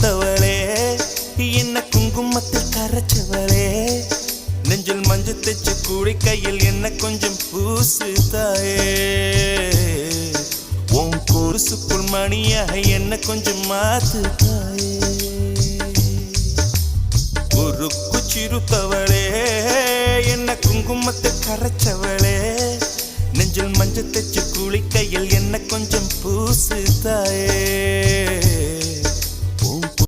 சிறுத்தவளே என்ன குங்குமத்தில் கரைச்சவளே நெஞ்சில் மஞ்சள் தைச்சு கூடி கையில் என்ன கொஞ்சம் பூசு தாயே உன் கொலுசுக்குள் மணியாக என்ன கொஞ்சம் மாத்து தாயே உருக்கு சிறுத்தவளே என்ன குங்குமத்தை கரைச்சவளே நெஞ்சில் மஞ்சள் தைச்சு குளிக்கையில் என்ன கொஞ்சம் பூசு தாயே